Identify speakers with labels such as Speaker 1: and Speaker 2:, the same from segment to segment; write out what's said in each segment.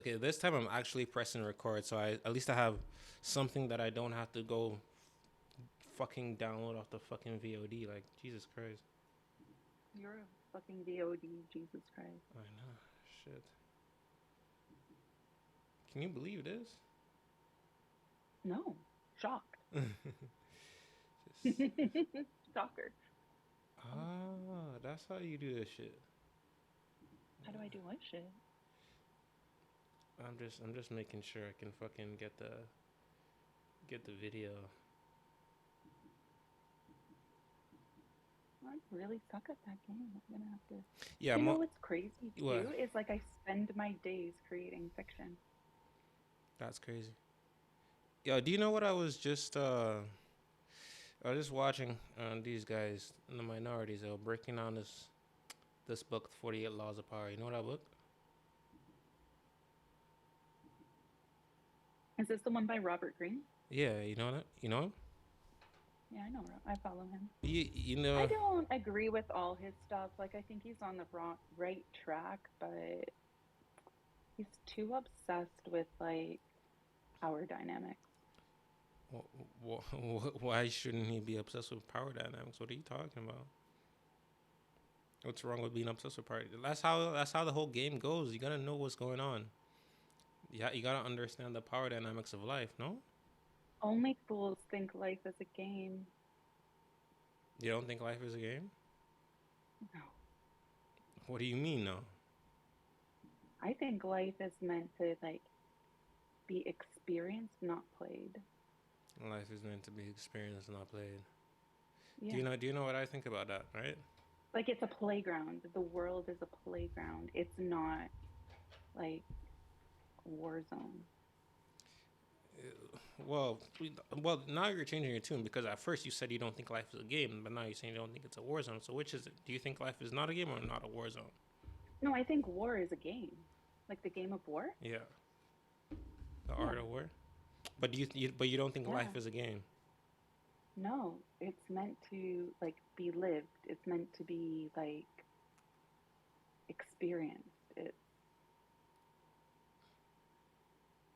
Speaker 1: Okay, this time I'm actually pressing record, so I at least I have something that I don't have to go fucking download off the fucking VOD. Like Jesus Christ.
Speaker 2: You're a fucking VOD, Jesus Christ.
Speaker 1: I know. Shit. Can you believe this?
Speaker 2: No, shocked.
Speaker 1: Just
Speaker 2: Shocker. Oh,
Speaker 1: that's how you do this shit.
Speaker 2: how do I do what shit?
Speaker 1: I'm just making sure I can fucking get the video.
Speaker 2: I really suck at that game. I'm gonna have to.
Speaker 1: Yeah,
Speaker 2: You know what's crazy
Speaker 1: what?
Speaker 2: too? Is like I spend my days creating fiction.
Speaker 1: That's crazy. Yo, do you know what I was just watching these guys in the minorities. They were breaking down this book, 48 Laws of Power. You know that book?
Speaker 2: Is this the one by Robert Greene?
Speaker 1: Yeah, you know that. You know him.
Speaker 2: Yeah, I know. I follow him.
Speaker 1: You
Speaker 2: I
Speaker 1: know.
Speaker 2: don't agree with all his stuff. Like I think he's on the right track, but he's too obsessed with like power dynamics.
Speaker 1: Why shouldn't he be obsessed with power dynamics? What are you talking about? What's wrong with being obsessed with power? That's how the whole game goes. You gotta know what's going on. Yeah, you gotta understand the power dynamics of life. No,
Speaker 2: Only fools think life is a game.
Speaker 1: you don't think life is a game.
Speaker 2: No.
Speaker 1: What do you mean? No,
Speaker 2: I think life is meant to like be experienced, not played.
Speaker 1: life is meant to be experienced, not played. Do you
Speaker 2: Yeah.
Speaker 1: know? Do you know what I think about that? Right.
Speaker 2: Like it's a playground. The world is a playground. It's not like a war zone.
Speaker 1: Well, now you're changing your tune because at first you said you don't think life is a game, but now you're saying you don't think it's a war zone. So which is it? Do you think life is not a game or not a war zone?
Speaker 2: No, I think war is a game. Like the game of war?
Speaker 1: Yeah, the art
Speaker 2: Yeah.
Speaker 1: of war. But you don't think life
Speaker 2: Yeah.
Speaker 1: is a game?
Speaker 2: No, it's meant to like be lived. It's meant to be like experienced. It's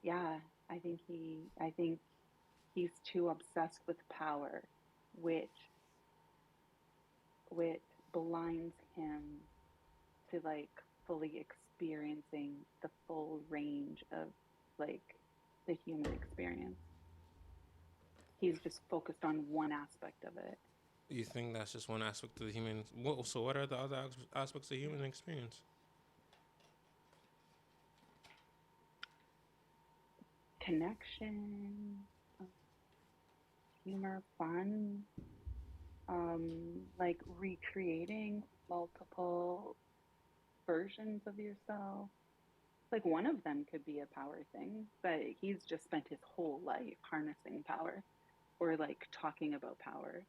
Speaker 2: yeah, I think he's too obsessed with power, which which blinds him to like fully experiencing the full range of like the human experience. He's just focused on one aspect of it.
Speaker 1: You think that's just one aspect of the human? So what are the other aspects of human experience?
Speaker 2: Connection, humor, fun, like recreating multiple versions of yourself. Like one of them could be a power thing, but he's just spent his whole life harnessing power or like talking about power,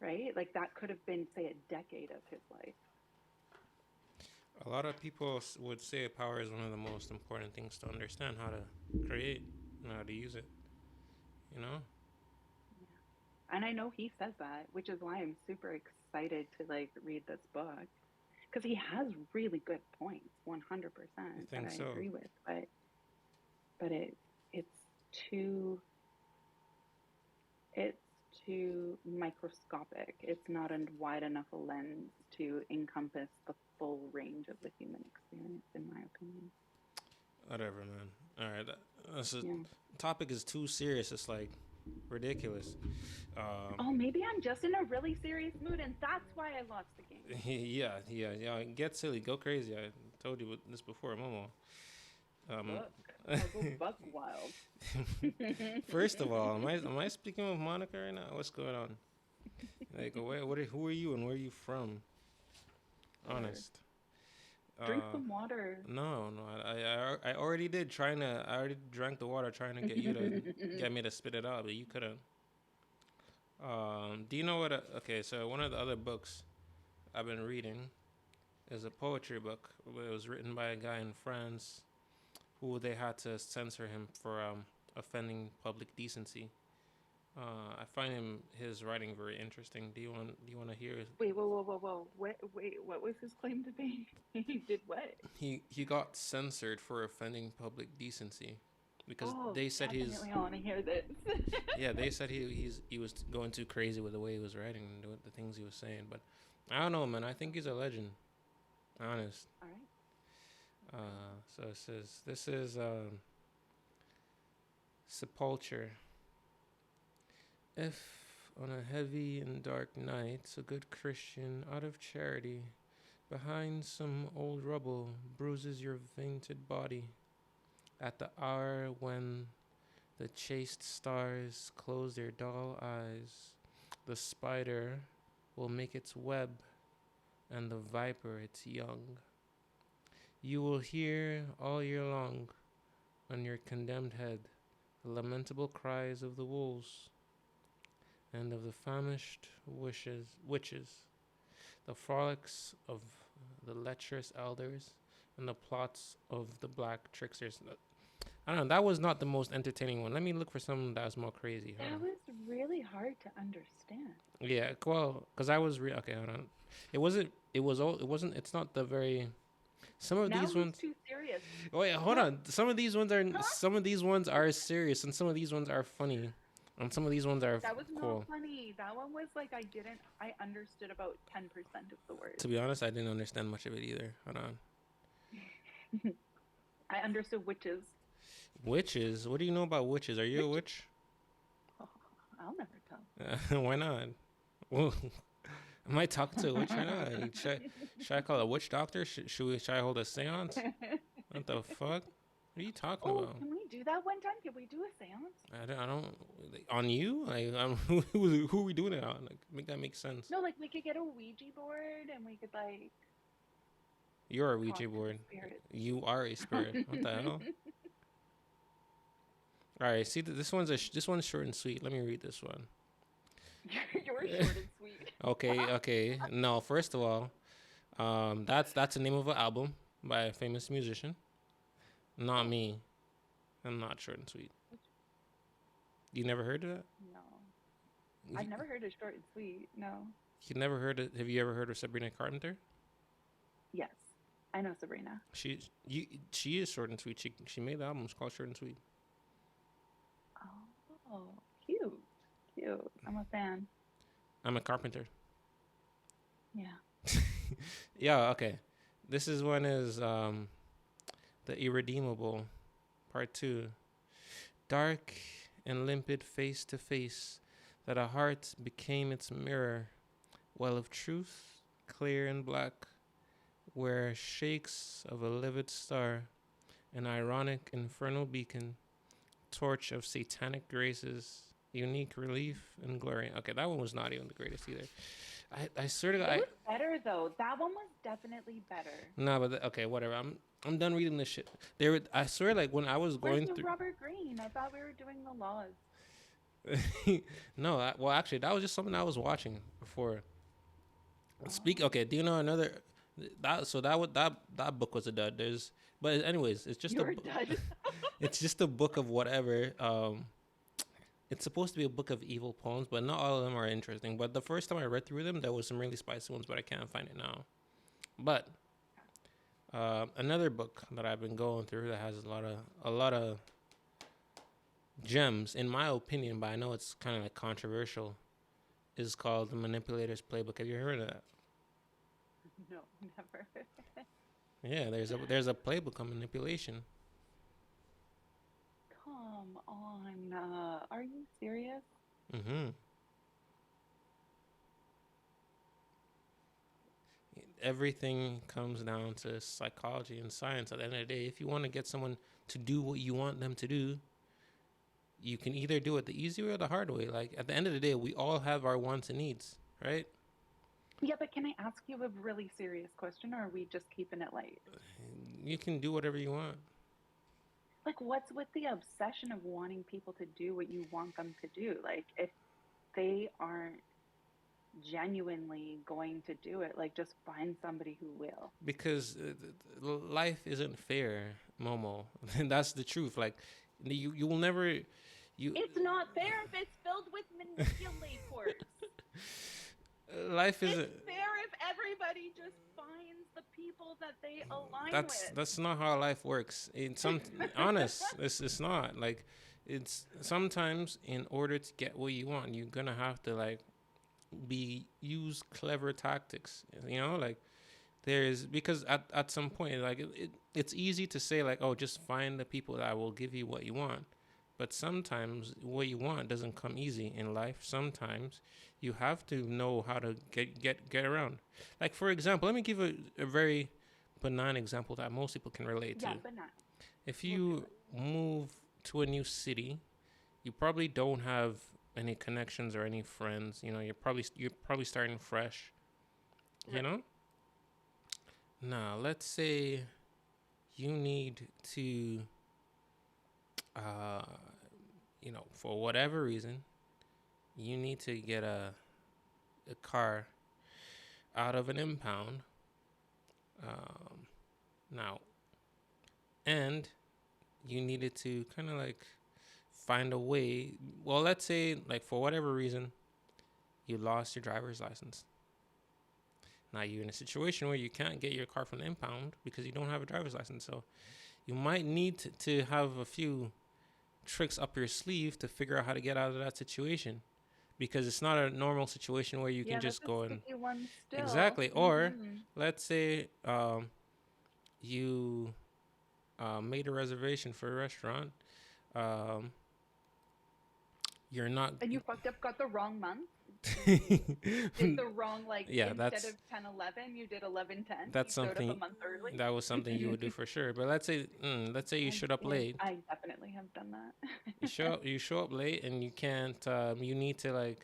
Speaker 2: right? Like that could have been, say, a decade of his life.
Speaker 1: A lot of people would say power is one of the most important things to understand how to create and how to use it. You know,
Speaker 2: Yeah. And I know he says that, which is why I'm super excited to like read this book because he has really good points,
Speaker 1: you
Speaker 2: 100% that
Speaker 1: think
Speaker 2: I
Speaker 1: so?
Speaker 2: agree with, but it's too it's too microscopic. It's not a wide enough a lens to encompass the full range of the human experience, in my opinion.
Speaker 1: Whatever, man. All right, that's a
Speaker 2: Yeah.
Speaker 1: topic is too serious. It's like ridiculous. Um,
Speaker 2: Oh, maybe I'm just in a really serious mood, and that's why I lost the game.
Speaker 1: yeah. Get silly, go crazy. I told you this before, Momo. Um,
Speaker 2: Book. I'll go buck wild.
Speaker 1: First of all, am I speaking with Monica right now? What's going on? Like, who are you and where are you from?
Speaker 2: Sure.
Speaker 1: Honest.
Speaker 2: Drink
Speaker 1: Uh,
Speaker 2: some water.
Speaker 1: no. I already did I already drank the water trying to get you to get me to spit it out, but you couldn't. Do you know what? Okay, so one of the other books I've been reading is a poetry book. It was written by a guy in France who they had to censor him for offending public decency. I find his writing very interesting. Do you want to hear?
Speaker 2: Wait, whoa, whoa, whoa, whoa. Wait, what was his claim to be? He did what?
Speaker 1: He got censored for offending public decency, because
Speaker 2: Oh,
Speaker 1: they said
Speaker 2: definitely I want to hear this.
Speaker 1: they said he was going too crazy with the way he was writing and the things he was saying. But I don't know, man. I think he's a legend. Honest.
Speaker 2: All right.
Speaker 1: So it says this is sepulture. If on a heavy and dark night, a good Christian, out of charity, behind some old rubble, bruises your fainted body, at the hour when the chaste stars close their dull eyes, the spider will make its web, and the viper its young. You will hear all year long, on your condemned head, the lamentable cries of the wolves and of the famished witches, the frolics of the lecherous elders, and the plots of the black tricksters. I don't know. That was not the most entertaining one. Let me look for something that's more crazy. Hold
Speaker 2: That
Speaker 1: on.
Speaker 2: was really hard to understand.
Speaker 1: Yeah, well, because I was okay. Hold on. It wasn't. It was all. It wasn't. It's not the very. Some of
Speaker 2: Now
Speaker 1: these
Speaker 2: he's
Speaker 1: ones.
Speaker 2: too serious.
Speaker 1: Oh yeah, hold
Speaker 2: Huh?
Speaker 1: on. Some of these ones are.
Speaker 2: Huh?
Speaker 1: Some of these ones are serious, and some of these ones are funny, and some of these ones are
Speaker 2: That was not
Speaker 1: cool.
Speaker 2: funny. That one was like I understood about 10% of the
Speaker 1: To
Speaker 2: words.
Speaker 1: be honest, I didn't understand much of it either. Hold on.
Speaker 2: I understood witches.
Speaker 1: Witches? What do you know about witches? Are you a
Speaker 2: Witch.
Speaker 1: witch?
Speaker 2: Oh, I'll never tell.
Speaker 1: Why not? Well, am I talking to a witch right now? Should I call a witch doctor? Should I hold a seance? What the fuck? What are you talking
Speaker 2: Oh,
Speaker 1: about?
Speaker 2: can we do that one time? Can we do a seance?
Speaker 1: I don't like, on you? Like, who are we doing it on? Like, make that make sense.
Speaker 2: No, like we could get a Ouija board and we could like
Speaker 1: You're a
Speaker 2: talk
Speaker 1: Ouija
Speaker 2: to the
Speaker 1: board.
Speaker 2: spirits.
Speaker 1: You are a spirit. What the hell? All right. See, this one's short and sweet. Let me read this one.
Speaker 2: You're short and sweet.
Speaker 1: Okay. No, first of all, that's the name of an album by a famous musician. Not me. I'm not short and sweet. You never heard of that?
Speaker 2: No. I've never heard of short and sweet. No.
Speaker 1: You never heard of? Have you ever heard of Sabrina Carpenter?
Speaker 2: Yes. I know Sabrina.
Speaker 1: She is short and sweet. She made the album. It's called Short and Sweet.
Speaker 2: Oh, cute. Cute. I'm a fan.
Speaker 1: I'm a carpenter.
Speaker 2: Yeah.
Speaker 1: Yeah. Okay. This is one is the Irredeemable, Part 2. Dark and limpid face to face, that a heart became its mirror, well of truth, clear and black, where shakes of a livid star, an ironic infernal beacon, torch of satanic graces, unique relief and glory. Okay, that one was not even the greatest either. I swear to God,
Speaker 2: It was better though. That one was definitely better.
Speaker 1: nah, but okay, whatever. I'm done reading this shit. I swear, like when I was
Speaker 2: Where's
Speaker 1: going
Speaker 2: the
Speaker 1: through.
Speaker 2: Robert Greene? I thought we were doing the laws.
Speaker 1: No, well, actually, that was just something I was watching before. Speak.
Speaker 2: Oh,
Speaker 1: Okay, do you know another? That so that would that book was a dud. But anyways,
Speaker 2: you're done.
Speaker 1: it's just a book of whatever. It's supposed to be a book of evil poems, but not all of them are interesting. But the first time I read through them, there was some really spicy ones, but I can't find it now. But another book that I've been going through that has a lot of gems, in my opinion, but I know it's kind of like controversial, is called The Manipulators Playbook. Have you heard of that?
Speaker 2: No, never.
Speaker 1: Yeah, there's a playbook on manipulation.
Speaker 2: Come on. Are you serious?
Speaker 1: Mm-hmm. Everything comes down to psychology and science. At the end of the day, if you want to get someone to do what you want them to do, you can either do it the easy way or the hard way. Like at the end of the day, we all have our wants and needs, right?
Speaker 2: Yeah, but can I ask you a really serious question, or are we just keeping it light?
Speaker 1: You can do whatever you want.
Speaker 2: Like, what's with the obsession of wanting people to do what you want them to do? Like, if they aren't genuinely going to do it, like, just find somebody who will.
Speaker 1: Because life isn't fair, Momo. And that's the truth. Like you will never. You
Speaker 2: It's not fair if it's filled with manipulators.
Speaker 1: life is
Speaker 2: It's fair if everybody just finds the people that they align
Speaker 1: that's not how life works. In some honest, it's not like it's sometimes in order to get what you want, you're gonna have to like be use clever tactics. You know, like there's because at some point like it's easy to say like, oh, just find the people that will give you what you want, but sometimes what you want doesn't come easy in life. Sometimes you have to know how to get around. Like for example, let me give a very benign example that most people can relate
Speaker 2: with. Yeah,
Speaker 1: to.
Speaker 2: but not.
Speaker 1: If
Speaker 2: We'll do
Speaker 1: you
Speaker 2: it.
Speaker 1: move to a new city, you probably don't have any connections or any friends. You know, you're probably starting fresh. You
Speaker 2: Right.
Speaker 1: know. Now, let's say you need to, uh, for whatever reason, you need to get a car out of an impound. Um, now, and you needed to kind of like find a way. Well, let's say, like, for whatever reason, you lost your driver's license. Now you're in a situation where you can't get your car from the impound because you don't have a driver's license. So you might need to have a few tricks up your sleeve to figure out how to get out of that situation, because it's not a normal situation where you can
Speaker 2: Yeah,
Speaker 1: just
Speaker 2: that's a
Speaker 1: go and
Speaker 2: sticky one still.
Speaker 1: exactly. Or
Speaker 2: Mm-hmm.
Speaker 1: let's say you made a reservation for a restaurant. Um, you're not.
Speaker 2: And you fucked up, got the wrong month. You did the wrong, like,
Speaker 1: Yeah,
Speaker 2: instead of 10/11, you did 11/10.
Speaker 1: that's
Speaker 2: You showed up a
Speaker 1: something
Speaker 2: month early.
Speaker 1: that was something you would do for sure. But let's say you showed up
Speaker 2: Yeah,
Speaker 1: late.
Speaker 2: I definitely have done
Speaker 1: You
Speaker 2: that.
Speaker 1: show up late and you can't. You need to like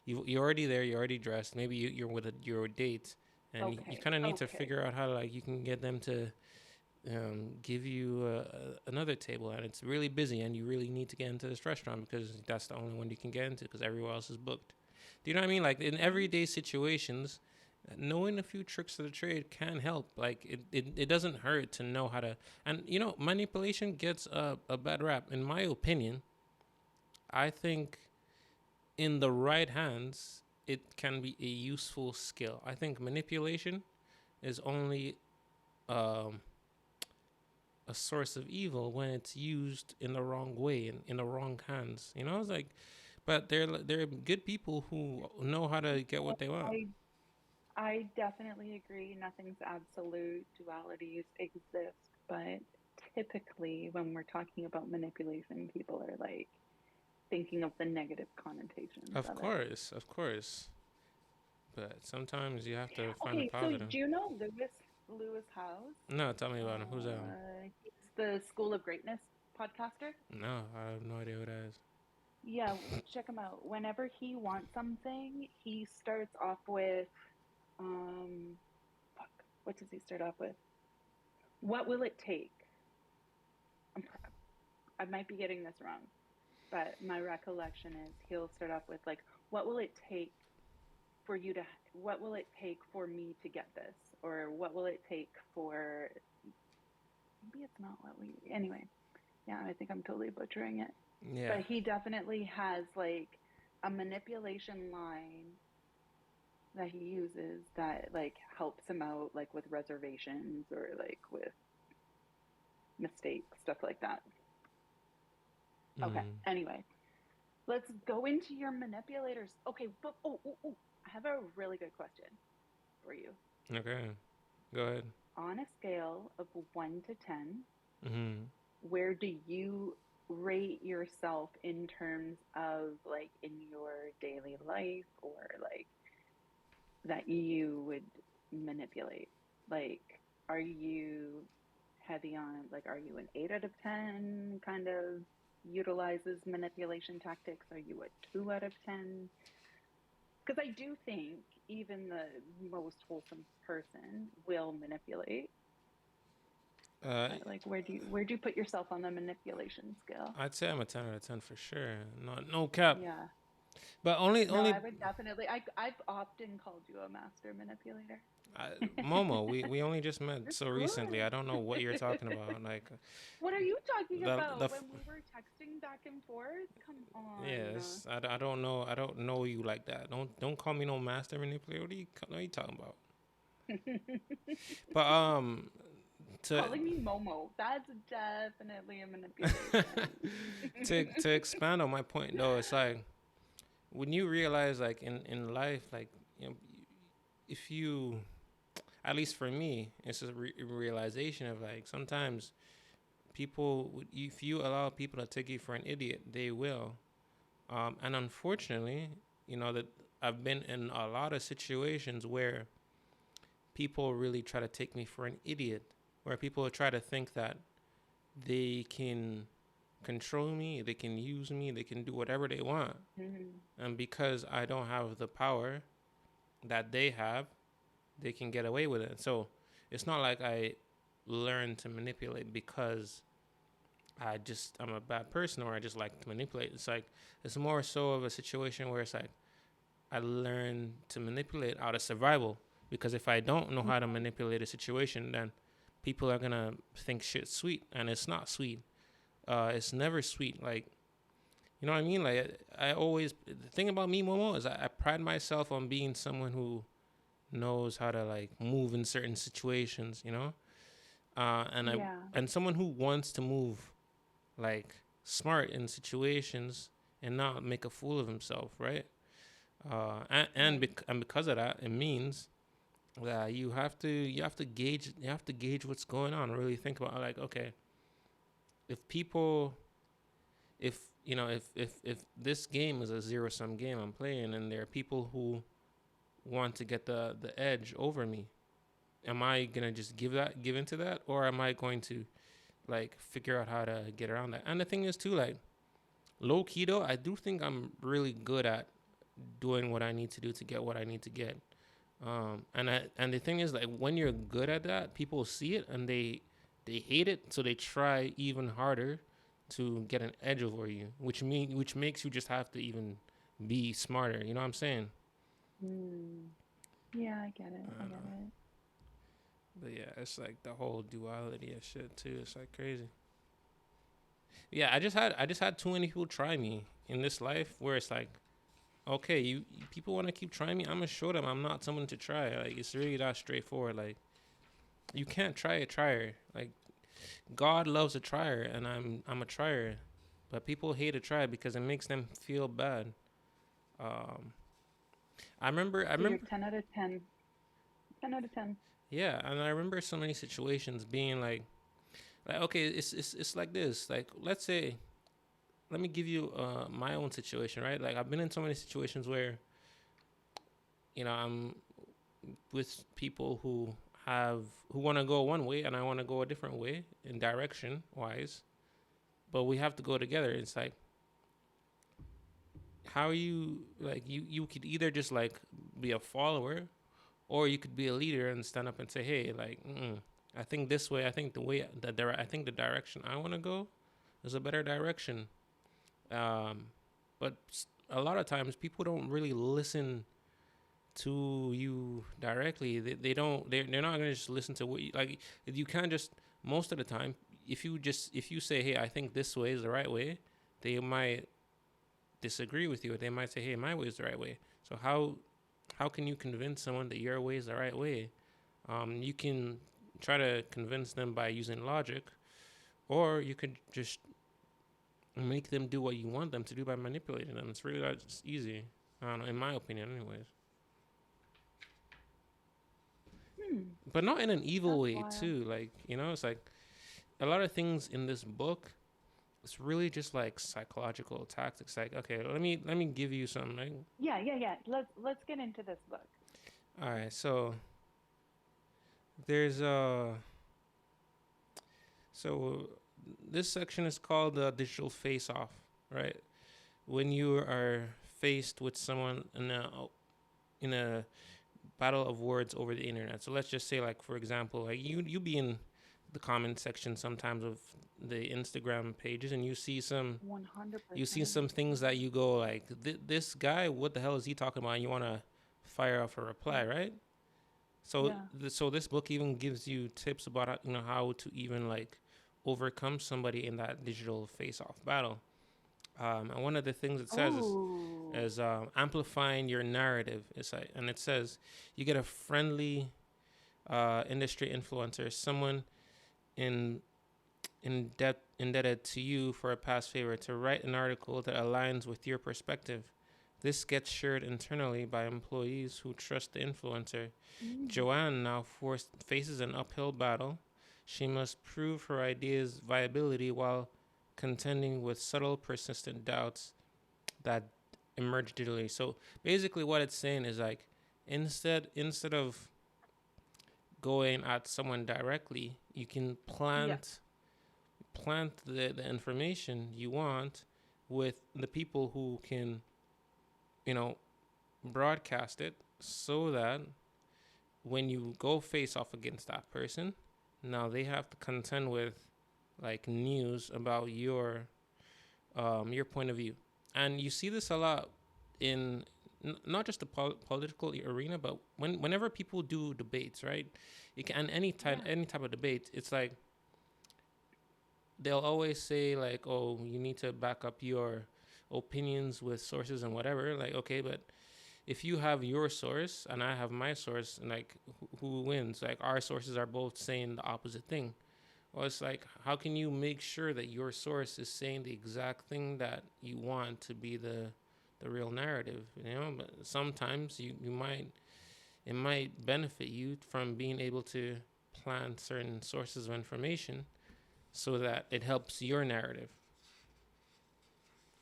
Speaker 1: you're already there. You're already dressed. Maybe you're with your date, and you
Speaker 2: Okay,
Speaker 1: kind of need to
Speaker 2: okay.
Speaker 1: figure out how to like you can get them to give you another table, and it's really busy, and you really need to get into this restaurant because that's the only one you can get into because everywhere else is booked. Do you know what I mean? Like in
Speaker 2: Right.
Speaker 1: everyday situations, knowing a few tricks of the trade can help. Like it doesn't hurt to know how to. And manipulation gets a bad rap. In my opinion, I think in the right hands, it can be a useful skill. I think manipulation is only um, a source of evil when it's used in the wrong way and in the wrong hands. It's like, but they're good people who know how to get what they want.
Speaker 2: I I definitely agree. Nothing's absolute. Dualities exist, but typically when we're talking about manipulation, people are like thinking of the negative connotations
Speaker 1: Of
Speaker 2: of it.
Speaker 1: course, of course. But sometimes you have to find the
Speaker 2: Okay, so
Speaker 1: positive.
Speaker 2: do you know Lewis Howes?
Speaker 1: No, tell me about him. Who's that?
Speaker 2: He's the School of Greatness podcaster.
Speaker 1: No, I have no idea who that is.
Speaker 2: Yeah, check him out. Whenever he wants something, he starts off with um fuck, what does he start off with? What will it take? I'm, I might be getting this wrong, but my recollection is he'll start off with like, what will it take for you to, what will it take for me to get this? Or what will it take for, maybe it's not what we, anyway. Yeah, I think I'm totally butchering it.
Speaker 1: Yeah.
Speaker 2: But he definitely has like a manipulation line that he uses that like helps him out like with reservations or like with mistakes, stuff like that. Okay.
Speaker 1: Mm.
Speaker 2: Anyway, let's go into your manipulators. Okay, but I have a really good question for you.
Speaker 1: Okay. Go ahead.
Speaker 2: On a scale of 1 to 10,
Speaker 1: Mm-hmm.
Speaker 2: where do you rate yourself in terms of like in your daily life or like that you would manipulate? Like, are you heavy on, like, are you an 8 out of 10 kind of utilizes manipulation tactics? Are you a 2 out of 10? Because I do think even the most wholesome person will manipulate.
Speaker 1: Uh,
Speaker 2: But like, where do you put yourself on the manipulation scale?
Speaker 1: I'd say I'm a 10 out of 10 for sure. Not no cap.
Speaker 2: Yeah.
Speaker 1: But only
Speaker 2: No,
Speaker 1: only
Speaker 2: I would definitely. I've often called you a master manipulator.
Speaker 1: I, Momo, we only just met
Speaker 2: It's
Speaker 1: so recently. I don't know what you're
Speaker 2: good.
Speaker 1: talking about. Like
Speaker 2: What are you talking
Speaker 1: the
Speaker 2: about?
Speaker 1: f-
Speaker 2: When we were texting back and forth? Come on.
Speaker 1: yes, I don't know. I don't know you like that. Don't call me no master manipulator. What are you talking about? But to
Speaker 2: Calling me Momo. That's definitely a manipulation.
Speaker 1: to expand on my point though, it's like when you realize like in life, like you know, if you, at least for me, it's a realization of like sometimes people, if you allow people to take you for an idiot, they will. And unfortunately, that I've been in a lot of situations where people really try to take me for an idiot, where people try to think that they can control me, they can use me, they can do whatever they want.
Speaker 2: Mhm.
Speaker 1: And because I don't have the power that they have, they can get away with it. So it's not like I learned to manipulate because I'm a bad person or I just like to manipulate. It's like it's more so of a situation where it's like I learn to manipulate out of survival, because if I don't know how to manipulate a situation, then people are gonna think shit's sweet, and it's not sweet. It's never sweet. Like, you know what I mean? Like I always, the thing about me, Momo, is I pride myself on being someone who knows how to like move in certain situations.
Speaker 2: Yeah.
Speaker 1: And someone who wants to move like smart in situations and not make a fool of himself, right?
Speaker 2: Right.
Speaker 1: And because of that, it means that you have to gauge what's going on. Really think about like, okay, if people, if if this game is a zero sum game I'm playing, and there are people who want to get the edge over me, am I gonna just give into that, or am I going to like figure out how to get around that? And the thing is too, like low key though, I do think I'm really good at doing what I need to do to get what I need to get. And the thing is, like when you're good at that, people see it and they hate it, so they try even harder to get an edge over you, which makes you just have to even be smarter. You know what I'm saying?
Speaker 2: Mm. Yeah, I get it.
Speaker 1: I
Speaker 2: I
Speaker 1: don't
Speaker 2: get
Speaker 1: know,
Speaker 2: it.
Speaker 1: but yeah, it's like the whole duality of shit too. It's like crazy. Yeah, I just had too many people try me in this life, where it's like, okay, people want to keep trying me. I'm gonna show them I'm not someone to try. Like it's really that straightforward. Like you can't try a trier. Like God loves a trier, and I'm a trier, but people hate a trier because it makes them feel bad. Um, I
Speaker 2: So you're
Speaker 1: remember,
Speaker 2: 10 out of 10. 10 out of 10.
Speaker 1: yeah, and I remember so many situations being like okay, it's like this. Like let's say, let me give you my own situation, right? Like I've been in so many situations where I'm with people who want to go one way and I want to go a different way in direction wise, but we have to go together. It's like, how are you, like you could either just like be a follower, or you could be a leader and stand up and say, hey, like I think this way, I think the way that I think the direction I want to go is a better direction. um but a lot of times people don't really listen to you directly. They don't, they're not gonna just listen to what you like. You can't just, most of the time, if you say, hey, I think this way is the right way, they might disagree with you. They might say, hey, my way is the right way. So how can you convince someone that your way is the right way? You can try to convince them by using logic, or you could just make them do what you want them to do by manipulating them. It's really that easy. I don't know, in my opinion, anyways.
Speaker 2: Hmm.
Speaker 1: But not in an evil
Speaker 2: That's
Speaker 1: way
Speaker 2: wild.
Speaker 1: too. Like, it's like a lot of things in this book, it's really just like psychological tactics. Like, okay, let me give you something. Like,
Speaker 2: Yeah, yeah, yeah. Let's get into this book.
Speaker 1: all right, so there's so this section is called digital face off, right? When you are faced with someone in a battle of words over the internet. So let's just say, like, for example, like you be in the comment section sometimes of the Instagram pages, and you see
Speaker 2: 100%.
Speaker 1: some things that you go like, this guy, what the hell is he talking about? And you want to fire off a reply, right? So
Speaker 2: Yeah.
Speaker 1: so this book even gives you tips about how to even like overcome somebody in that digital face-off battle. And one of the things it says
Speaker 2: Oh.
Speaker 1: is amplifying your narrative. It's like, and it says you get a friendly industry influencer, someone in indebted to you for a past favor, to write an article that aligns with your perspective. This gets shared internally by employees who trust the influencer.
Speaker 2: Mm.
Speaker 1: Joanne now faces an uphill battle. She must prove her idea's viability while contending with subtle, persistent doubts that emerge digitally. So basically, what it's saying is like, instead of going at someone directly, you can
Speaker 2: Yeah.
Speaker 1: plant the information you want with the people who can, you know, broadcast it, so that when you go face off against that person, now they have to contend with like news about your point of view. And you see this a lot in not just the political arena, but whenever people do debates, right? It can
Speaker 2: Yeah.
Speaker 1: any type of debate. It's like they'll always say like, "Oh, you need to back up your opinions with sources and whatever." Like, okay, but if you have your source and I have my source, and like, who wins? Like, our sources are both saying the opposite thing. Well, it's like, how can you make sure that your source is saying the exact thing that you want to be the real narrative? But sometimes you might it might benefit you from being able to plant certain sources of information so that it helps your narrative.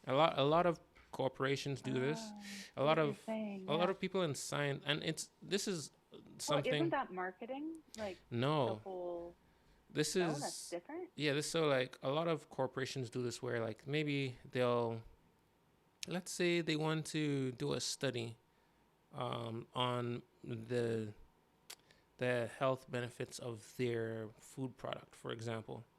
Speaker 1: A lot of corporations do this.
Speaker 2: I
Speaker 1: A
Speaker 2: see
Speaker 1: lot
Speaker 2: what you're
Speaker 1: of
Speaker 2: saying.
Speaker 1: a lot
Speaker 2: Yeah.
Speaker 1: of people in science, and this is
Speaker 2: Well, isn't
Speaker 1: something.
Speaker 2: that marketing? Like the
Speaker 1: No,
Speaker 2: whole.
Speaker 1: this
Speaker 2: No, that's
Speaker 1: is
Speaker 2: different.
Speaker 1: yeah. This so like a lot of corporations do this where like maybe they'll, let's say they want to do a study on the health benefits of their food product, for example.
Speaker 2: Yeah.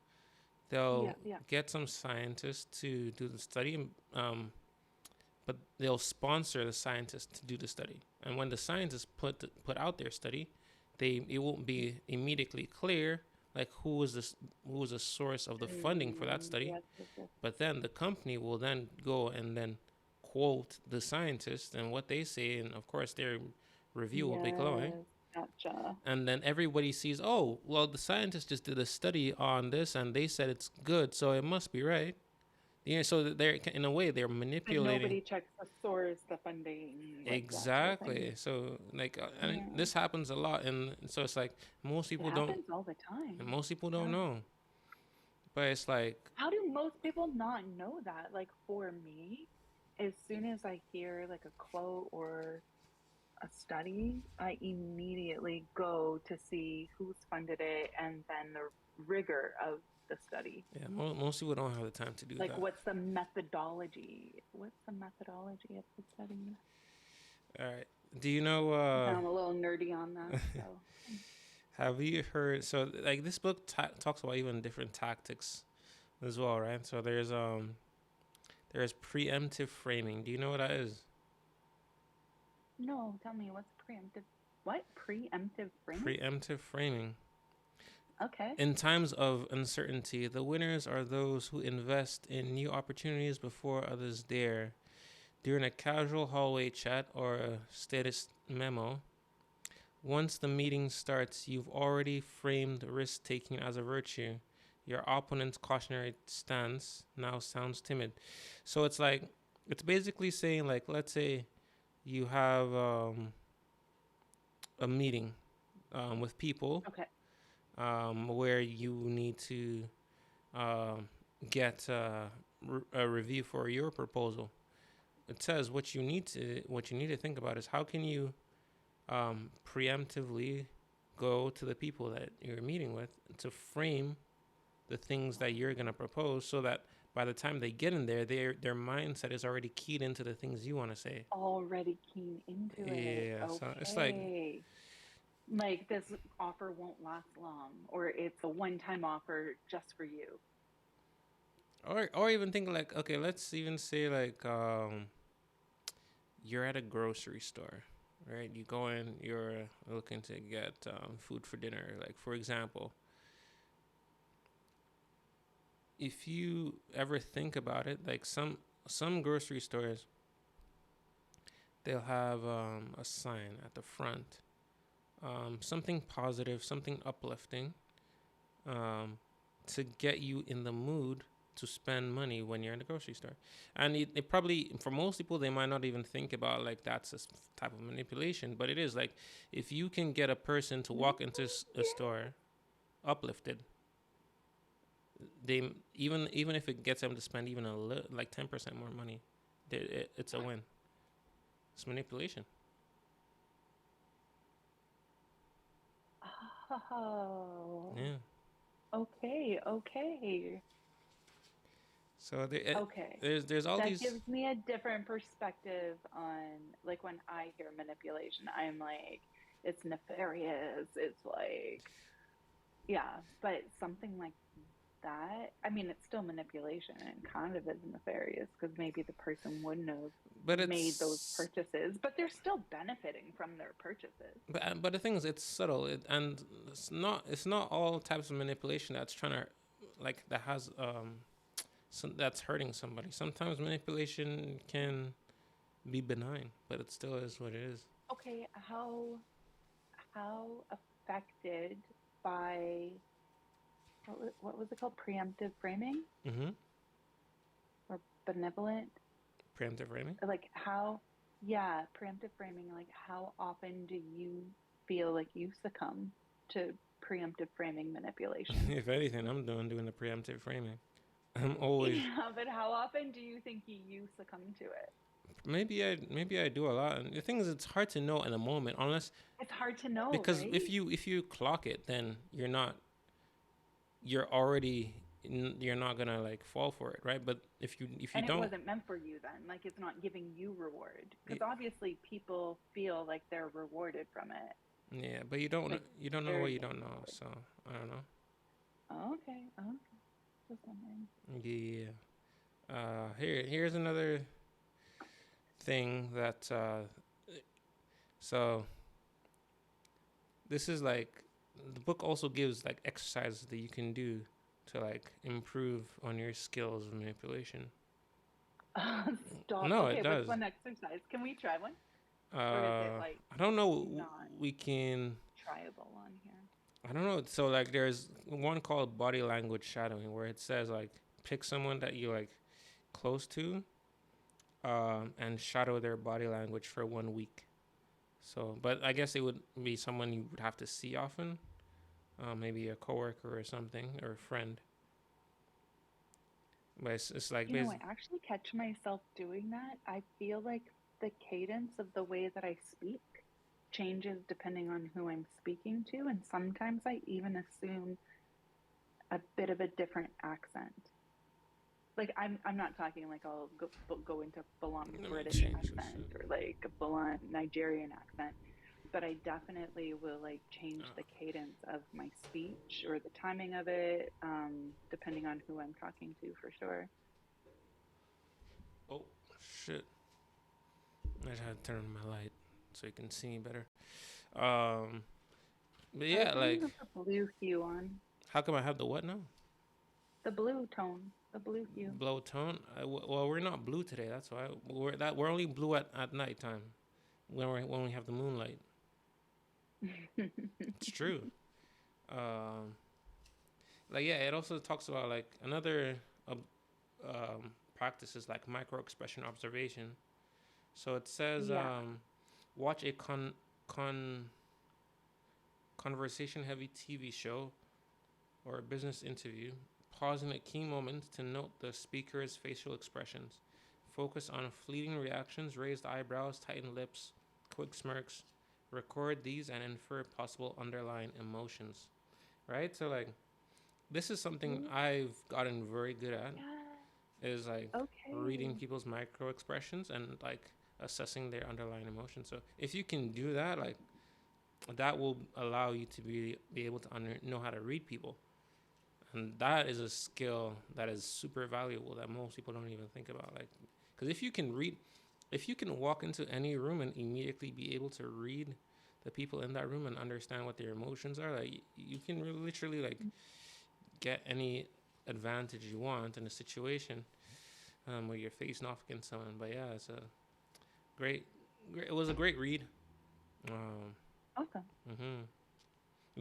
Speaker 1: They'll
Speaker 2: Yeah.
Speaker 1: get some scientists to do the study, but they'll sponsor the scientists to do the study. And when the scientists put out their study, it won't be immediately clear like who was the source of the funding for that study.
Speaker 2: Yes. Yes. Yes.
Speaker 1: But then the company will then go and then quote the scientists and what they say, and of course their review will be glowing.
Speaker 2: Yes. Gotcha.
Speaker 1: And then everybody sees, oh, well, the scientists just did a study on this and they said it's good, so it must be right. So they're in a way they're
Speaker 2: But
Speaker 1: manipulating.
Speaker 2: nobody checks the source, the funding, like the actual thing.
Speaker 1: Exactly. So like, and
Speaker 2: Yeah.
Speaker 1: this happens a lot, and so it's like most
Speaker 2: It
Speaker 1: people don't,
Speaker 2: happens all the time.
Speaker 1: most people don't
Speaker 2: Yeah.
Speaker 1: know. But it's like,
Speaker 2: How do most people not know that? Like for me, as soon as I hear like a quote or a study, I immediately go to see who's funded it and then the rigor of the study.
Speaker 1: yeah, most people don't have the time to do
Speaker 2: Like,
Speaker 1: that.
Speaker 2: what's the methodology? What's the methodology of the study?
Speaker 1: All right. Do you know?
Speaker 2: I'm a little nerdy on that, so.
Speaker 1: Have you heard? So like this book talks about even different tactics as well, right? So there's preemptive framing. Do you know what that is?
Speaker 2: No, tell me, what's preemptive? What? Preemptive framing?
Speaker 1: Preemptive framing.
Speaker 2: Okay.
Speaker 1: In times of uncertainty, the winners are those who invest in new opportunities before others dare. During a casual hallway chat or a status memo, once the meeting starts, you've already framed risk taking as a virtue. Your opponent's cautionary stance now sounds timid. So it's like, it's basically saying, like, let's say you have a meeting with people
Speaker 2: Okay.
Speaker 1: where you need to um, get a review for your proposal. It says what you need to think about is how can you preemptively go to the people that you're meeting with to frame the things that you're gonna propose, so that by the time they get in there, their mindset is already keyed into the things you want to say.
Speaker 2: Already keen into it.
Speaker 1: Yeah, so it's
Speaker 2: Okay. Like this offer won't last long, or it's a one-time offer just for you.
Speaker 1: or even think like, okay, let's even say like you're at a grocery store, right? You go in, you're looking to get food for dinner. Like, for example, if you ever think about it, like some grocery stores, they'll have a sign at the front, something positive, something uplifting, um, to get you in the mood to spend money when you're in the grocery store. And it probably, for most people, they might not even think about like that's a type of manipulation, but it is. Like, if you can get a person to walk into a store uplifted, they even if it gets them to spend even a little, like 10% more money, it's a win. It's manipulation.
Speaker 2: Oh,
Speaker 1: Yeah.
Speaker 2: okay, okay,
Speaker 1: So
Speaker 2: okay.
Speaker 1: there's all
Speaker 2: That
Speaker 1: these.
Speaker 2: gives me a different perspective on, like, when I hear manipulation, I'm like, it's nefarious. It's like, yeah, but something like that, I mean, it's still manipulation and kind of is nefarious because maybe the person wouldn't have
Speaker 1: But
Speaker 2: made those
Speaker 1: it's
Speaker 2: purchases, but they're still benefiting from their purchases.
Speaker 1: but the thing is, it's subtle, and it's not all types of manipulation that's trying to, like, that has that's hurting somebody. Sometimes manipulation can be benign, but it still is what it is.
Speaker 2: Okay, how affected by what was it called? Preemptive framing
Speaker 1: Mm-hmm.
Speaker 2: or benevolent?
Speaker 1: Preemptive framing.
Speaker 2: Like how, yeah, preemptive framing, like how often do you feel like you succumb to preemptive framing manipulation?
Speaker 1: If anything, I'm doing the preemptive framing. I'm always
Speaker 2: Yeah, but how often do you think you succumb to it?
Speaker 1: maybe I do a lot. And the thing is, it's hard to know in a moment, unless,
Speaker 2: It's hard to know,
Speaker 1: because if
Speaker 2: right?
Speaker 1: you clock it, then you're already you're not gonna like fall for it, right? But if you
Speaker 2: And it
Speaker 1: don't,
Speaker 2: wasn't meant for you then. Like it's not giving you reward. Because obviously people feel like they're rewarded from it.
Speaker 1: yeah, but
Speaker 2: Like
Speaker 1: you don't know
Speaker 2: they're
Speaker 1: what you
Speaker 2: getting
Speaker 1: don't know,
Speaker 2: reward.
Speaker 1: so I don't know.
Speaker 2: Oh, okay. Oh, okay. Just wondering.
Speaker 1: Yeah. Here's another thing that so this is like, the book also gives like exercises that you can do to like improve on your skills of manipulation.
Speaker 2: Stop.
Speaker 1: No, it
Speaker 2: Okay, what's
Speaker 1: does.
Speaker 2: one exercise? Can we try one? Or is it
Speaker 1: Uh,
Speaker 2: like
Speaker 1: I don't know.
Speaker 2: not
Speaker 1: We can.
Speaker 2: tryable on here?
Speaker 1: I don't know. So like, there's one called body language shadowing, where it says like, pick someone that you like close to, and shadow their body language for 1 week. So, but I guess it would be someone you would have to see often, maybe a coworker or something, or a friend. But it's like,
Speaker 2: You know, I actually catch myself doing that. I feel like the cadence of the way that I speak changes depending on who I'm speaking to, and sometimes I even assume a bit of a different accent. Like I'm not talking like I'll go into full on
Speaker 1: let me
Speaker 2: British
Speaker 1: change this
Speaker 2: accent
Speaker 1: shit.
Speaker 2: or like a full on Nigerian accent, but I definitely will like change the cadence of my speech or the timing of it, depending on who I'm talking to for sure.
Speaker 1: Oh shit! I just had to turn on my light so you can see me better. Um, but
Speaker 2: I like
Speaker 1: yeah,
Speaker 2: how you
Speaker 1: like,
Speaker 2: have the blue hue on,
Speaker 1: how come I have the what now?
Speaker 2: the blue tone, the blue hue.
Speaker 1: Blow tone. Well, we're not blue today. That's why we're only blue at nighttime when we have the moonlight. It's true. Um, like, yeah, it also talks about like another uh, practices like micro expression observation. So it says,
Speaker 2: Yeah.
Speaker 1: watch a con conversation heavy TV show or a business interview. Pausing at key moments to note the speaker's facial expressions. Focus on fleeting reactions, raised eyebrows, tightened lips, quick smirks. Record these and infer possible underlying emotions. Right? So like, this is something
Speaker 2: Ooh,
Speaker 1: I've gotten very good at,
Speaker 2: yeah.
Speaker 1: is like reading
Speaker 2: Okay.
Speaker 1: people's micro expressions and like assessing their underlying emotions. So if you can do that, like, that will allow you to be able to know how to read people, and that is a skill that is super valuable that most people don't even think about. Like, because if you can read, if you can walk into any room and immediately be able to read the people in that room and understand what their emotions are, like you can literally like get any advantage you want in a situation where you're facing off against someone. But yeah, it's a great, great it was a great read. Um,
Speaker 2: Awesome.
Speaker 1: mm-hmm.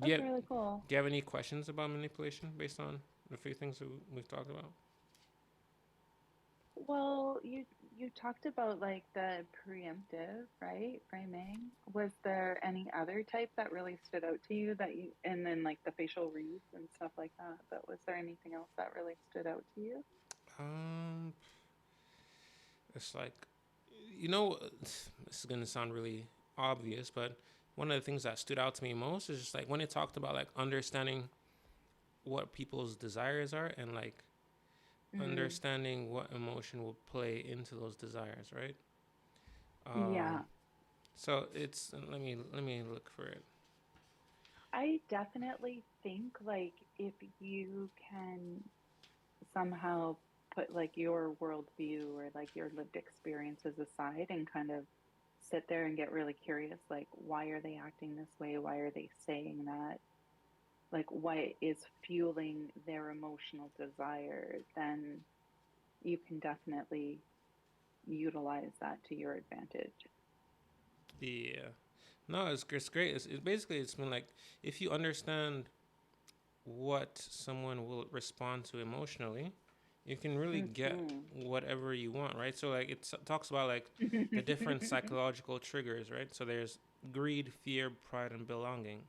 Speaker 1: Do you
Speaker 2: That's
Speaker 1: have,
Speaker 2: really cool.
Speaker 1: do you have any questions about manipulation based on the few things that we've talked about?
Speaker 2: Well, you talked about like the preemptive, right? Framing. Was there any other type that really stood out to you that you, and then like the facial reads and stuff like that, but was there anything else that really stood out to you?
Speaker 1: Um, it's like, you know, this is gonna sound really obvious, but one of the things that stood out to me most is just like when it talked about like understanding what people's desires are and like
Speaker 2: Mm,
Speaker 1: understanding what emotion will play into those desires, right? Um,
Speaker 2: yeah.
Speaker 1: so it's let me look for it.
Speaker 2: I definitely think like if you can somehow put like your worldview or like your lived experiences aside and kind of sit there and get really curious, like why are they acting this way? Why are they saying that? Like what is fueling their emotional desire? Then you can definitely utilize that to your advantage.
Speaker 1: Yeah, no, it's great. It's basically it's been like if you understand what someone will respond to emotionally, you can really get
Speaker 2: Hmm.
Speaker 1: whatever you want, right? So like it talks about like the different psychological triggers, right? So there's greed, fear, pride, and belonging.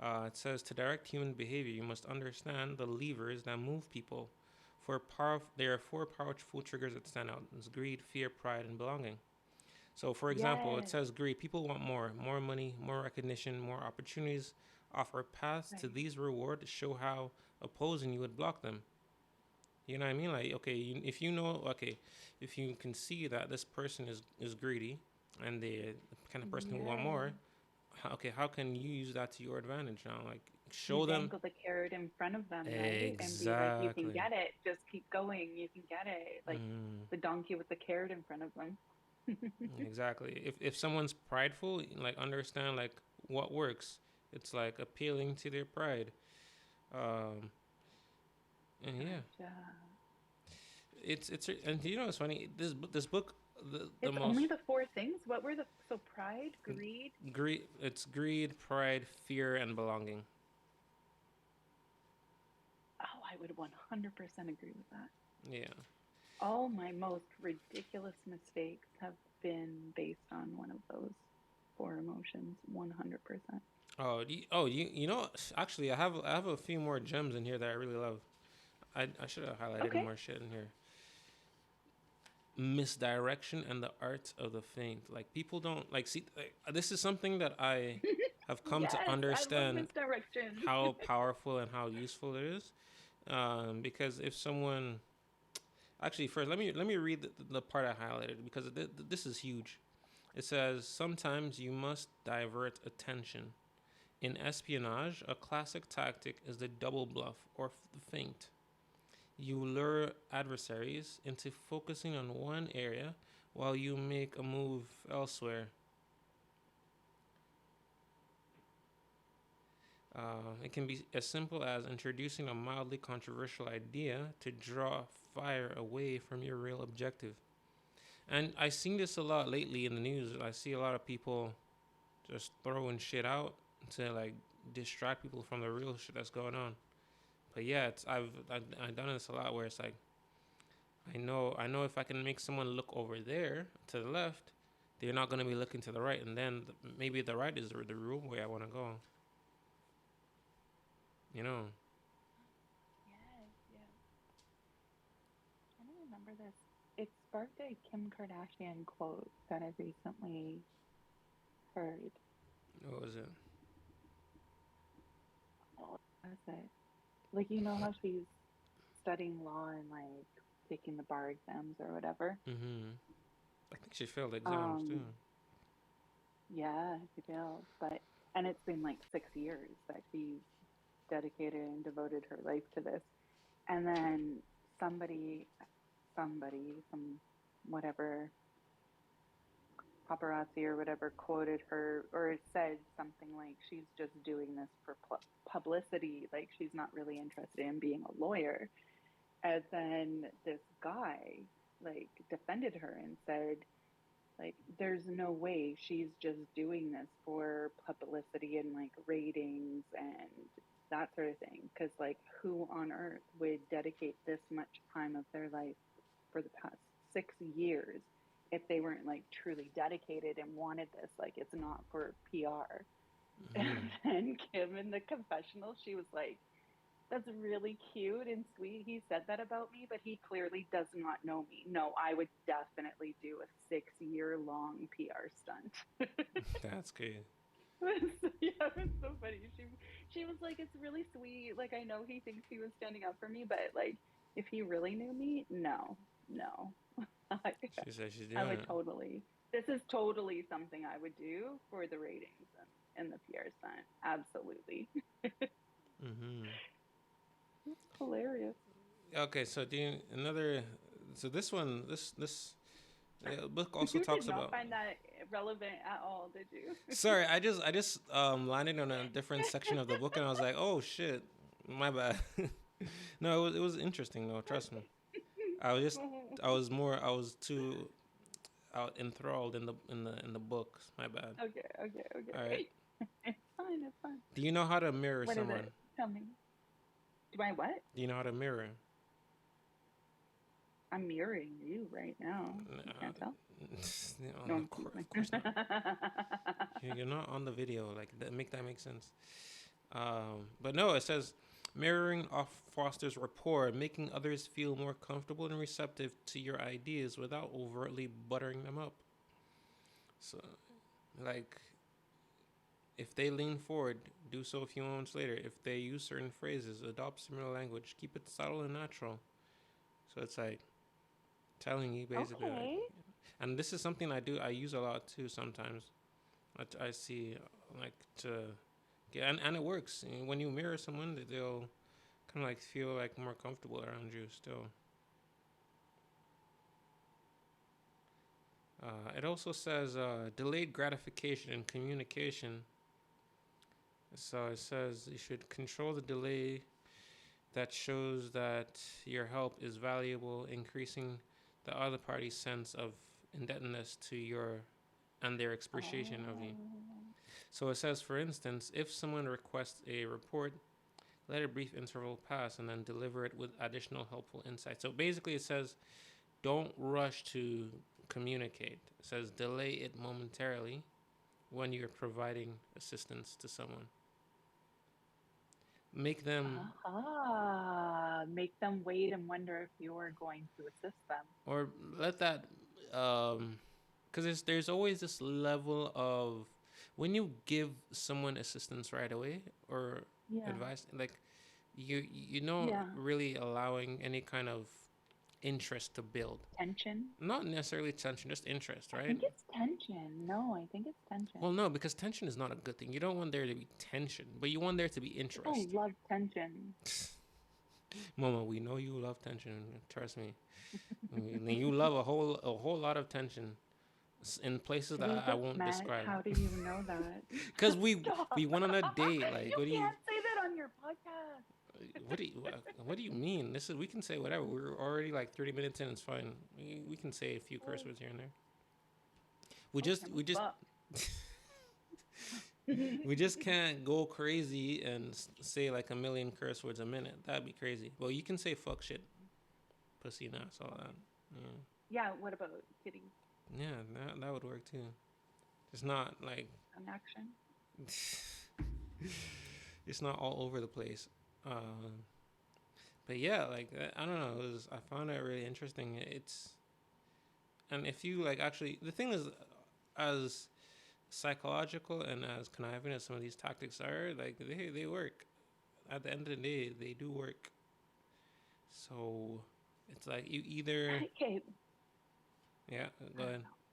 Speaker 1: It says to direct human behavior, you must understand the levers that move people. There are four powerful triggers that stand out: it's greed, fear, pride, and belonging. So, for example, it
Speaker 2: Yes,
Speaker 1: says greed. People want more money, more recognition, more opportunities. Offer paths to
Speaker 2: right.
Speaker 1: these rewards show how opposing you would block them. You know what I mean? Like, okay, if you know, okay, if you can see that this person is greedy, and they're the kind of person who want more,
Speaker 2: Yes.
Speaker 1: okay, how can you use that to your advantage now? Like,
Speaker 2: You
Speaker 1: show them
Speaker 2: dangle the carrot in front of them, right? And be like, you can
Speaker 1: exactly,
Speaker 2: get it. Just keep going. You can get it. Like
Speaker 1: mm,
Speaker 2: the donkey with the carrot in front of them.
Speaker 1: exactly. If someone's prideful, like understand like what works. It's like appealing to their pride. Um, and yeah,
Speaker 2: Gotcha.
Speaker 1: it's and you know it's funny. This book the
Speaker 2: It's
Speaker 1: most
Speaker 2: only the four things. What were the so pride, greed?
Speaker 1: greed. It's greed, pride, fear, and belonging.
Speaker 2: Oh, I would 100% agree with that.
Speaker 1: Yeah.
Speaker 2: All my most ridiculous mistakes have been based on one of those four emotions, 100%.
Speaker 1: You know actually I have a few more gems in here that I really love. I should have highlighted
Speaker 2: Okay.
Speaker 1: more shit in here. Misdirection and the art of the feint. Like people don't like see. Like, this is something that I have come to
Speaker 2: Yes, I love
Speaker 1: understand
Speaker 2: misdirection.
Speaker 1: how powerful and how useful it is. Because if someone actually first let me read the part I highlighted because this is huge. It says sometimes you must divert attention. In espionage, a classic tactic is the double bluff or the feint. You lure adversaries into focusing on one area while you make a move elsewhere. It can be as simple as introducing a mildly controversial idea to draw fire away from your real objective. And I've seen this a lot lately in the news. I see a lot of people just throwing shit out to like distract people from the real shit that's going on. But yeah, I've done this a lot where it's like I know if I can make someone look over there to the left, they're not gonna be looking to the right, and then maybe the right is the real way I want to go. You know.
Speaker 2: Yes, yes. I don't remember this. It sparked a Kim Kardashian quote that I recently heard.
Speaker 1: What was it?
Speaker 2: What was it? Like, you know how she's studying law and like taking the bar exams or whatever?
Speaker 1: Mm-hmm. I think she failed exams too.
Speaker 2: Um, yeah, she failed, but and it's been like 6 years that she's dedicated and devoted her life to this. And then somebody, some whatever paparazzi or whatever quoted her or said something like she's just doing this for publicity, like she's not really interested in being a lawyer. And then this guy like defended her and said, like, there's no way she's just doing this for publicity and like ratings and that sort of thing. Because, like, who on earth would dedicate this much time of their life for the past 6 years if they weren't like truly dedicated and wanted this? Like, it's not for PR.
Speaker 1: Mm-hmm.
Speaker 2: And Kim in the confessional, she was like, that's really cute and sweet. He said that about me, but he clearly does not know me. No, I would definitely do a 6-year-long PR stunt.
Speaker 1: That's good.
Speaker 2: Yeah, it was so funny. She was like, it's really sweet. Like, I know he thinks he was standing up for me, but like, if he really knew me, no, no. I,
Speaker 1: She said she's
Speaker 2: I
Speaker 1: doing
Speaker 2: would
Speaker 1: it.
Speaker 2: totally. This is totally something I would do for the ratings and the PR stunt. Absolutely.
Speaker 1: Mm-hmm.
Speaker 2: Hilarious.
Speaker 1: Okay, so do you, another. So this one, this book also
Speaker 2: You did
Speaker 1: talks
Speaker 2: not
Speaker 1: about.
Speaker 2: find that relevant at all, did you?
Speaker 1: Sorry, I just landed on a different section of the book and I was like, oh shit, my bad. No, it was interesting though. Trust me. I was just I was too out enthralled in the books. My bad.
Speaker 2: Okay, okay,
Speaker 1: All right.
Speaker 2: okay. It's fine, it's fine.
Speaker 1: Do you know how to mirror
Speaker 2: What is
Speaker 1: someone?
Speaker 2: it? Tell me. Do I what?
Speaker 1: Do you know how to mirror?
Speaker 2: I'm mirroring you right now. You can't tell? No, I'm
Speaker 1: Of
Speaker 2: teasing.
Speaker 1: course not. You're not on the video. Like that make sense. But no, it says mirroring off fosters rapport, making others feel more comfortable and receptive to your ideas without overtly buttering them up. So, like, if they lean forward, do so a few moments later. If they use certain phrases, adopt similar language. Keep it subtle and natural. So it's like telling you basically, like,
Speaker 2: Okay.
Speaker 1: and this is something I use a lot too sometimes. I see, like, to get, and it works. When you mirror someone, they'll kind of like feel like more comfortable around you still. It also says delayed gratification in communication. So it says you should control the delay that shows that your help is valuable, increasing the other party's sense of indebtedness to your and their appreciation of you.
Speaker 2: Oh.
Speaker 1: So it says, for instance, if someone requests a report, let a brief interval pass and then deliver it with additional helpful insight. So basically, it says, don't rush to communicate. It says, delay it momentarily when you're providing assistance to someone. Make them,
Speaker 2: Make them wait and wonder if you're going to assist them.
Speaker 1: or let that, because there's always this level of when you give someone assistance right away or
Speaker 2: Yeah.
Speaker 1: advice, like you know,
Speaker 2: Yeah.
Speaker 1: really allowing any kind of interest to build.
Speaker 2: Tension.
Speaker 1: Not necessarily tension, just interest,
Speaker 2: I
Speaker 1: right?
Speaker 2: think it's tension. No, I think it's tension.
Speaker 1: Well, no, because tension is not a good thing. You don't want there to be tension, but you want there to be
Speaker 2: People
Speaker 1: interest.
Speaker 2: love tension.
Speaker 1: Mama, we know you love tension. Trust me. You love a whole lot of tension in places
Speaker 2: We
Speaker 1: that I
Speaker 2: just
Speaker 1: won't
Speaker 2: met.
Speaker 1: describe.
Speaker 2: How do you know that?
Speaker 1: Cause we
Speaker 2: Stop.
Speaker 1: we went on a date. Like,
Speaker 2: You
Speaker 1: what do you
Speaker 2: can't say that on your podcast.
Speaker 1: what do you mean? This is we can say whatever. We're already like 30 minutes in. It's fine. We can say a few curse words here and there. We just
Speaker 2: Kim,
Speaker 1: we just
Speaker 2: fuck.
Speaker 1: we just can't go crazy and say like a million curse words a minute. That'd be crazy. Well, you can say fuck, shit, pussy, nuts, all that.
Speaker 2: Yeah, what about kitty
Speaker 1: Yeah, that would work too. It's not like
Speaker 2: an action?
Speaker 1: it's not all over the place. But yeah, like I don't know. I found it really interesting. And if you like actually, the thing is, as psychological and as conniving as some of these tactics are, like they work. At the end of the day, they do work. So it's like you either
Speaker 2: Okay.
Speaker 1: yeah. Go ahead.